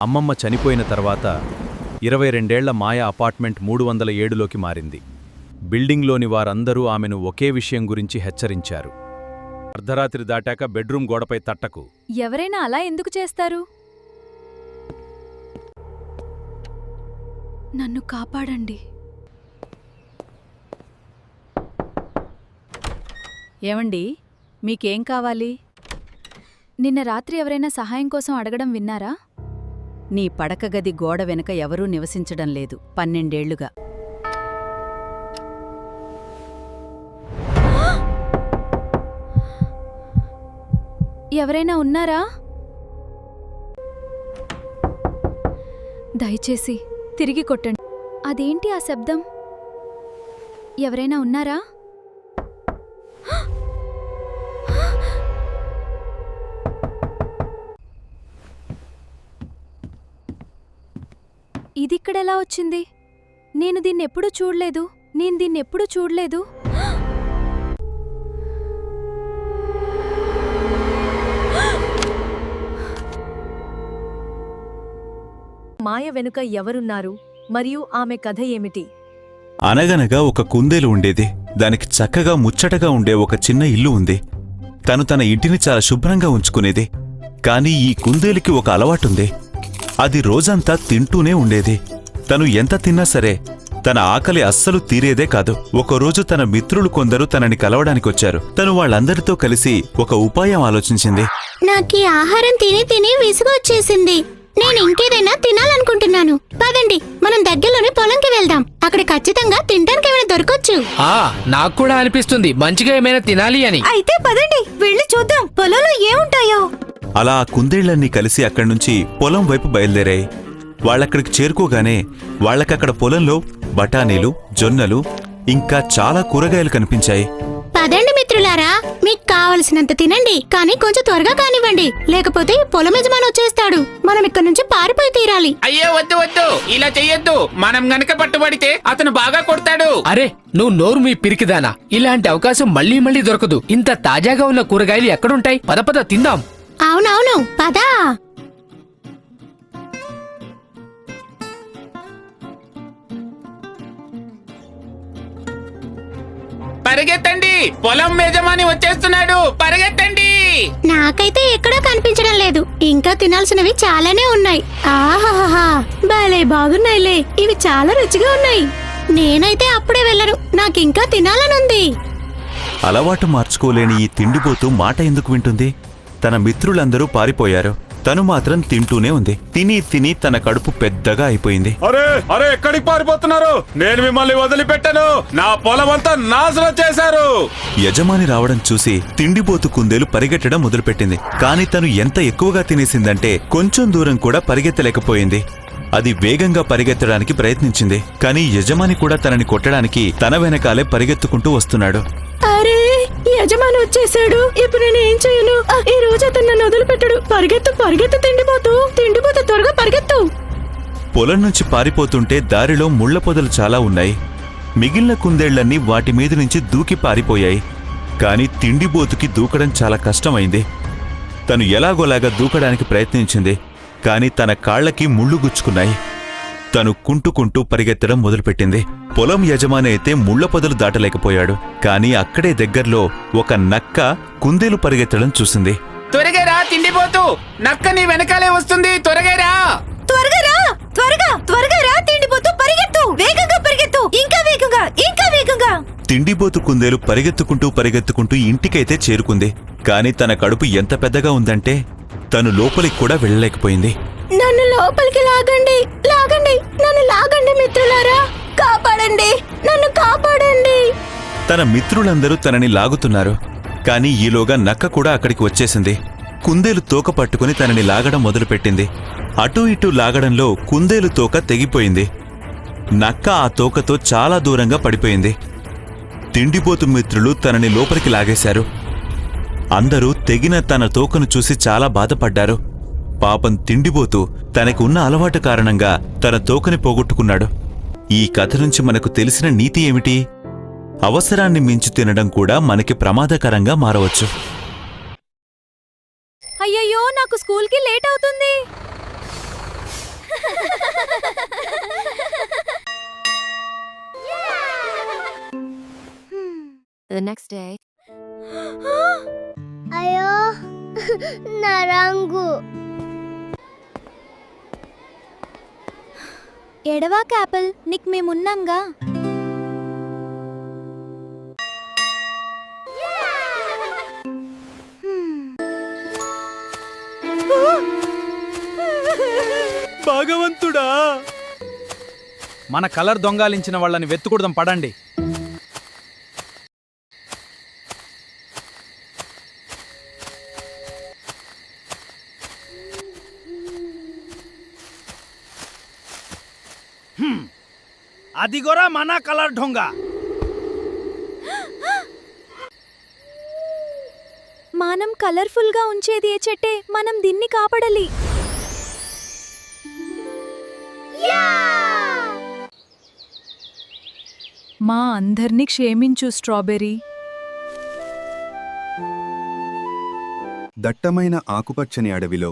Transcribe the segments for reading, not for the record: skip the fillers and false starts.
అమ్మమ్మ చనిపోయిన తర్వాత 22 మాయ అపార్ట్మెంట్ 307లోకి మారింది. బిల్డింగ్లోని వారందరూ ఆమెను ఒకే విషయం గురించి హెచ్చరించారు. అర్ధరాత్రి దాటాక బెడ్రూమ్ గోడపై తట్టకు. ఎవరైనా అలా ఎందుకు చేస్తారు? నన్ను కాపాడండి. ఏమండి, మీకేం కావాలి? నిన్న రాత్రి ఎవరైనా సహాయం కోసం అడగడం విన్నారా? నీ పడకగది గోడ వెనక ఎవరూ నివసించడం లేదు 12 ఏళ్లుగా. ఎవరైనా ఉన్నారా? దయచేసి తిరిగి కొట్టండి. అదేంటి ఆ శబ్దం? ఎవరైనా ఉన్నారా? ఇదిక్కడెలా వచ్చింది? నేను దీన్నెప్పుడూ చూడలేదు. మాయ వెనుక ఎవరున్నారు మరియు ఆమె కథ ఏమిటి? అనగనగా ఒక కుందేలు ఉండేది. దానికి చక్కగా ముచ్చటగా ఉండే ఒక చిన్న ఇల్లు ఉంది. తను తన ఇంటిని చాలా శుభ్రంగా ఉంచుకునేది. కాని ఈ కుందేలుకి ఒక అలవాటుంది. అది రోజంతా తింటూనే ఉండేది. తను ఎంత తిన్నా సరే తన ఆకలి అస్సలు తీరేదే కాదు. ఒకరోజు తన మిత్రులు కొందరు తనని కలవడానికొచ్చారు. తను వాళ్ళందరితో కలిసి ఒక ఉపాయం ఆలోచించింది. నాకీ ఆహారం తిని తిని విసుగొచ్చేసింది. నేను ఇంకేదైనా తినాలనుకుంటున్నాను. పదండి, మనం దగ్గరలోనే పొలంకి వెళ్దాం. అక్కడ ఖచ్చితంగా తినడానికి ఏమైనా దొరకొచ్చు. నాకు కూడా అనిపిస్తుంది మంచిగా ఏమైనా తినాలి అని. అయితే పదండి, వెళ్ళి చూద్దాం పొలంలో ఏముంటాయో. అలా ఆ కుందేళ్లన్నీ కలిసి అక్కడ్నుంచి పొలం వైపు బయలుదేరాయి. వాళ్ళక్కడికి చేరుకోగానే వాళ్లకక్కడ పొలంలో బఠానీలు, జొన్నలు ఇంకా చాలా కూరగాయలు కనిపించాయి. పదండి మిత్రులారా, మీకు కావలసినంత తినండి, కానీ కొంచెం త్వరగా కానివ్వండి, లేకపోతే పొలం యజమాని వచ్చేస్తాడు. మనం ఇక్కడ నుంచి పారిపోయి తీరాలి. అయ్యో వద్దు, ఇలా చెయ్యొద్దు. మనం గనక పట్టుబడితే అతను బాగా కొడతాడు. అరే నువ్వు నోరు మీ పిరికిదానా, ఇలాంటి అవకాశం మళ్ళీ మళ్ళీ దొరకదు. ఇంత తాజాగా ఉన్న కూరగాయలు ఎక్కడుంటాయి? పద తిందాం. అవునవును, పదా. పరిగెత్తండి, పొలం యజమాని వచ్చేస్తున్నాడు, పరిగెత్తండి. నాకైతే ఎక్కడా కనిపించడం లేదు. ఇంకా తినాల్సినవి చాలానే ఉన్నాయి. ఆహాహా, భలే బాగున్నాయిలే, ఇవి చాలా రుచిగా ఉన్నాయి. నేనైతే అప్పుడే వెళ్ళను, నాకింకా తినాలనుంది. అలవాటు మార్చుకోలేని ఈ తిండిపోతూ మాట ఎందుకు వింటుంది? తన మిత్రులందరూ పారిపోయారు. తను మాత్రం తింటూనే ఉంది. తిని తన కడుపు పెద్దగా అయిపోయింది. అరే ఎక్కడికి పారిపోతున్నారు? నేను మిమ్మల్ని వదిలిపెట్టను. నా పొలమంతా నాశనం చేశారు. యజమాని రావడం చూసి తిండిపోతు కుందేలు పరిగెట్టడం మొదలుపెట్టింది. కాని తను ఎంత ఎక్కువగా తినేసిందంటే కొంచెం దూరం కూడా పరిగెత్తలేకపోయింది. అది వేగంగా పరిగెత్తడానికి ప్రయత్నించింది. కాని యజమాని కూడా తనని కొట్టడానికి తన వెనకాలే పరిగెత్తుకుంటూ వస్తున్నాడు. అరే, యజమాని వచ్చేసాడు. ఇప్పుడు నేను ఏం చేయను? ఈ రోజు అతను నన్ను వదిలిపెట్టడు. పరిగెత్తు తిండిపోతూ త్వరగా పరిగెత్తు. పొలం నుంచి పారిపోతుంటే దారిలో ముళ్ల పొదలు చాలా ఉన్నాయి. మిగిలిన కుందేళ్లన్నీ వాటి మీద నుంచి దూకి పారిపోయాయి. కాని తిండిబోతుకి దూకడం చాలా కష్టమైంది. తను ఎలాగోలాగా దూకడానికి ప్రయత్నించింది. కాని తన కాళ్లకి ముళ్ళు గుచ్చుకున్నాయి. తను కుంటుకుంటూ పరిగెత్తడం మొదలుపెట్టింది. పొలం యజమాని అయితే ముళ్ల పొదలు దాటలేకపోయాడు. కాని అక్కడే దగ్గర్లో ఒక నక్క కుందేలు పరిగెత్తడం చూసింది. త్వరగా రా తిండిపోతూ, నక్క నీ వెనకాలే వస్తుంది. త్వరగా రా తిండిపోతూ పరిగెత్తు, వేగంగా పరిగెత్తు, ఇంకా వేగంగా. తిండిపోతు కుందేలు పరిగెత్తుకుంటూ ఇంటికైతే చేరుకుంది. కాని తన కడుపు ఎంత పెద్దగా ఉందంటే తను లోపలికి కూడా వెళ్ళలేకపోయింది. నన్ను లోపలికి లాగండి, నన్ను లాగండి మిత్రులారా, నన్ను కాపాడండి. తన మిత్రులందరూ తనని లాగుతున్నారు. కాని ఈలోగా నక్క కూడా అక్కడికి వచ్చేసింది. కుందేలు తోక పట్టుకుని తనని లాగడం మొదలుపెట్టింది. అటూ ఇటూ లాగడంలో కుందేలు తోక తెగిపోయింది. నక్క ఆ తోకతో చాలా దూరంగా పడిపోయింది. తిండిపోతు మిత్రులు తనని లోపలికి లాగేశారు. అందరూ తెగిన తన తోకను చూసి చాలా బాధపడ్డారు. పాపం తిండిపోతూ తనకు ఉన్న అలవాటు కారణంగా తన తోకని పోగొట్టుకున్నాడు. ఈ కథ నుంచి మనకు తెలిసిన నీతి ఏమిటి? అవసరాన్ని మించి తినడం కూడా మనకి ప్రమాదకరంగా మారవచ్చు. అయ్యయ్యో, నాకు స్కూల్కి లేట్ అవుతుంది. The next day, అయ్యో నా రంగు ఎడవా క్యాపల్ నీకు మేమున్నాంగా భగవంతుడా! మన కలర్ దొంగాలించిన వాళ్ళని వెతుకుడదాం పడండి. అదిగోరా మన కలర్ దొంగ. మనం కలర్ఫుల్గా ఉంచేది ఏ చెట్టే, మనం దీన్ని కాపాడాలి. మా అందర్నీ క్షమించు స్ట్రాబెర్రీ. దట్టమైన ఆకుపచ్చని అడవిలో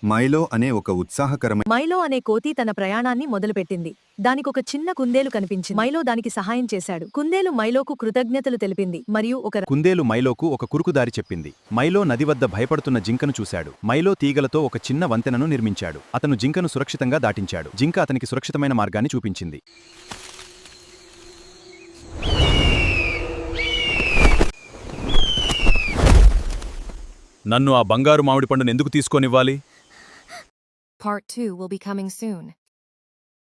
మైలో అనే ఒక ఉత్సాహకరమైన మైలో అనే కోతి తన ప్రయాణాన్ని మొదలుపెట్టింది. దానికొక చిన్న కుందేలు కనిపించింది. మైలో దానికి సహాయం చేశాడు. కుందేలు మైలోకు కృతజ్ఞతలు తెలిపింది మరియు ఒక కుందేలు మైలోకు ఒక కురుకుదారి చెప్పింది. మైలో నది వద్ద భయపడుతున్న జింకను చూశాడు. మైలో తీగలతో ఒక చిన్న వంతెనను నిర్మించాడు. అతను జింకను సురక్షితంగా దాటించాడు. జింక అతనికి సురక్షితమైన మార్గాన్ని చూపించింది. నన్ను ఆ బంగారు మామిడి పండును ఎందుకు తీసుకోనివ్వాలి? part 2 will be coming soon.